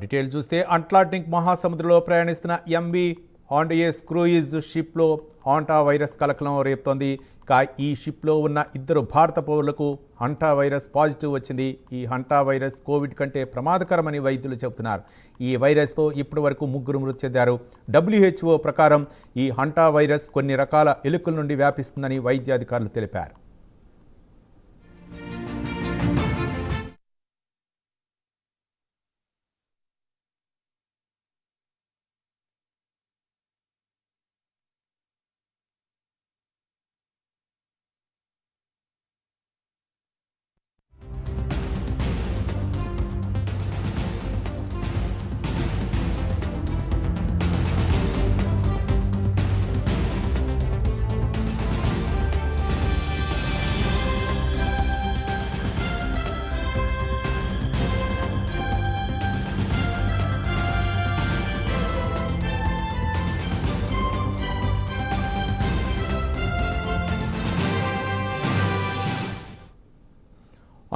Detail చూస్తే Atlantic మహాసముద్రంలో ప్రయాణిస్తున్న ఎంవి హాండాయస్ క్రూయిజ్ షిప్లో హాంటా వైరస్ కలకలం రేపుతోంది. ఈ షిప్లో ఉన్న 2 భారత పౌరులకు హంటా వైరస్ పాజిటివ్ వచ్చింది. ఈ హంటా వైరస్ కోవిడ్ కంటే ప్రమాదకరమని వైద్యులు చెబుతున్నారు. ఈ వైరస్తో ఇప్పటి వరకు 3 మృతి చెందారు. WHO ప్రకారం ఈ హంటా వైరస్ కొన్ని రకాల ఎలుకల నుండి వ్యాపిస్తుందని వైద్యాధికారులు తెలిపారు.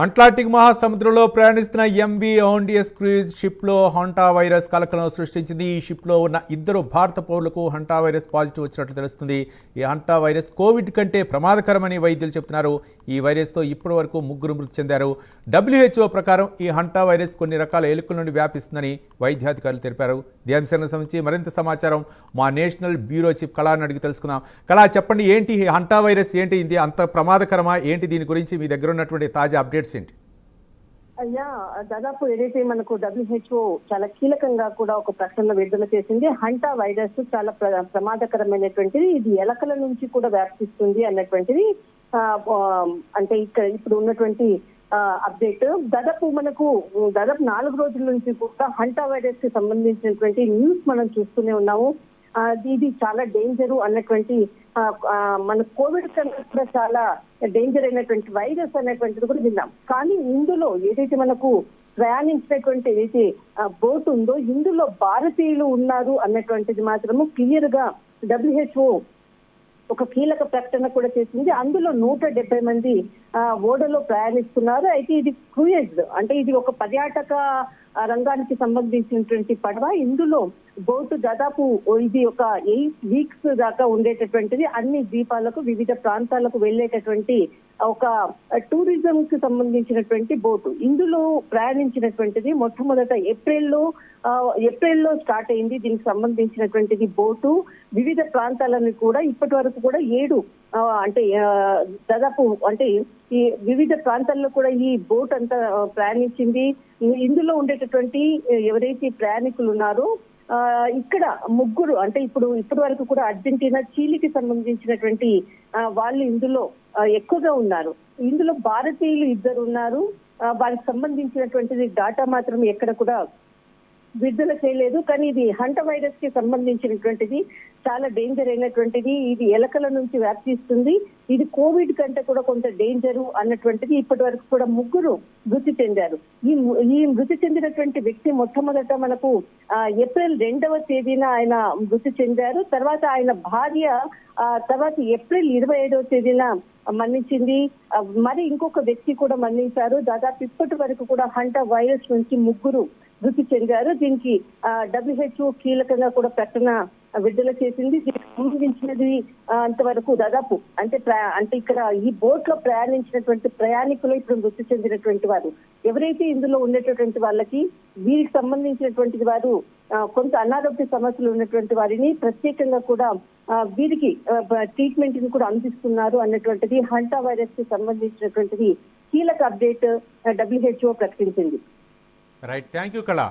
అట్లాంటిక్ మహాసముద్రంలో ప్రయాణిస్తున్న ఎంవి హాండాయస్ క్రూయిజ్ షిప్లో హంటా వైరస్ కలకలం సృష్టించింది. ఈ షిప్లో ఉన్న 2 భారత పౌరులకు హంటా వైరస్ పాజిటివ్ వచ్చినట్లు తెలుస్తుంది. ఈ హంటా వైరస్ కోవిడ్ కంటే ప్రమాదకరమని వైద్యులు చెబుతున్నారు. ఈ వైరస్తో ఇప్పటి వరకు 3 మృతి చెందారు. WHO ప్రకారం ఈ హంటా వైరస్ కొన్ని రకాల ఎలుకల నుండి వ్యాపిస్తుందని వైద్యాధికారులు తెలిపారు. ఈ అంశానికి సంబంధించి మరింత సమాచారం మా నేషనల్ బ్యూరో చీఫ్ కళాని అడిగి తెలుసుకుందాం. కళా, చెప్పండి, ఏంటి హంటా వైరస్, ఏంటి ఇది అంత ప్రమాదకరమా ఏంటి, దీని గురించి మీ దగ్గర ఉన్నటువంటి తాజా అప్డేట్స్ ఏంటి? అయ్యా, దాదాపు ఏదైతే మనకు WHO చాలా కీలకంగా కూడా ఒక ప్రకటన విడుదల చేసింది. హంటా వైరస్ చాలా ప్రమాదకరమైనటువంటిది, ఇది ఎలకల నుంచి కూడా వ్యాపిస్తుంది అన్నటువంటిది అంటే ఇప్పుడు ఉన్నటువంటి అప్డేట్. దాదాపు 4 రోజుల నుంచి కూడా హంటా వైరస్ కి సంబంధించినటువంటి న్యూస్ మనం చూస్తూనే ఉన్నాము. ఇది చాలా డేంజరు అన్నటువంటి మన కోవిడ్ కన్నా కూడా చాలా డేంజర్ అయినటువంటి వైరస్ అనేటువంటిది కూడా విన్నాం. కానీ ఇందులో ఏదైతే మనకు ప్రయాణించినటువంటి ఏదైతే బోట్ ఉందో ఇందులో భారతీయులు ఉన్నారు అన్నటువంటిది మాత్రము క్లియర్ గా WHO ఒక కీలక ప్రకటన కూడా చేసింది. అందులో 170 మంది ఓడలో ప్రయాణిస్తున్నారు. అయితే ఇది క్రూయిజ్, అంటే ఇది ఒక పర్యాటక రంగానికి సంబంధించినటువంటి పడవ. ఇందులో బోటు దాదాపు ఇది ఒక 8 వీక్స్ దాకా ఉండేటటువంటిది. అన్ని ద్వీపాలకు, వివిధ ప్రాంతాలకు వెళ్ళేటటువంటి ఒక టూరిజం కి సంబంధించినటువంటి బోటు. ఇందులో ప్రయాణించినటువంటిది మొట్టమొదట ఏప్రిల్లో స్టార్ట్ అయింది. దీనికి సంబంధించినటువంటిది బోటు వివిధ ప్రాంతాలను కూడా ఇప్పటి వరకు కూడా 7 అంటే దాదాపు అంటే ఈ వివిధ ప్రాంతాల్లో కూడా ఈ బోట్ అంతా ప్రయాణించింది. ఇందులో ఉండేటటువంటి ఎవరైతే ప్రయాణికులు ఉన్నారో ఇక్కడ 3 అంటే ఇప్పటి వరకు కూడా అర్జెంటీనా, చీలీకి సంబంధించినటువంటి వాళ్ళు ఇందులో ఎక్కువగా ఉన్నారు. ఇందులో భారతీయులు 2 ఉన్నారు. వారికి సంబంధించినటువంటిది డాటా మాత్రం ఎక్కడ కూడా విడుదల చేయలేదు. కానీ ఇది హంటా వైరస్ కి సంబంధించినటువంటిది, చాలా డేంజర్ అయినటువంటిది. ఇది ఎలకల నుంచి వ్యాప్తిస్తుంది. ఇది కోవిడ్ కంటే కూడా కొంత డేంజరు అన్నటువంటిది. ఇప్పటి వరకు కూడా 3 మృతి చెందారు. ఈ మృతి చెందినటువంటి వ్యక్తి మొట్టమొదట మనకు ఏప్రిల్ 2వ తేదీన ఆయన మృతి చెందారు. తర్వాత ఆయన భార్య తర్వాత ఏప్రిల్ 25వ తేదీన మరణించింది. మరి ఇంకొక వ్యక్తి కూడా మరణించారు. దాదాపు ఇప్పటి వరకు కూడా హంటా వైరస్ నుంచి 3 మృతి చెందారు. దీనికి WHO కీలకంగా కూడా ప్రకటన విడుదల చేసింది. దీనికి సంబంధించినది అంతవరకు దాదాపు అంటే ఇక్కడ ఈ బోట్ లో ప్రయాణించినటువంటి ప్రయాణికులు ఇప్పుడు మృతి చెందినటువంటి వారు ఎవరైతే ఇందులో ఉండేటటువంటి వాళ్ళకి, వీరికి సంబంధించినటువంటి వారు కొంత అనారోగ్య సమస్యలు ఉన్నటువంటి వారిని ప్రత్యేకంగా కూడా వీరికి ట్రీట్మెంట్ ని కూడా అందిస్తున్నారు అన్నటువంటిది హంటా వైరస్ కి సంబంధించినటువంటిది కీలక అప్డేట్ WHO ప్రకటించింది. రైట్, థ్యాంక్ యూ కళా.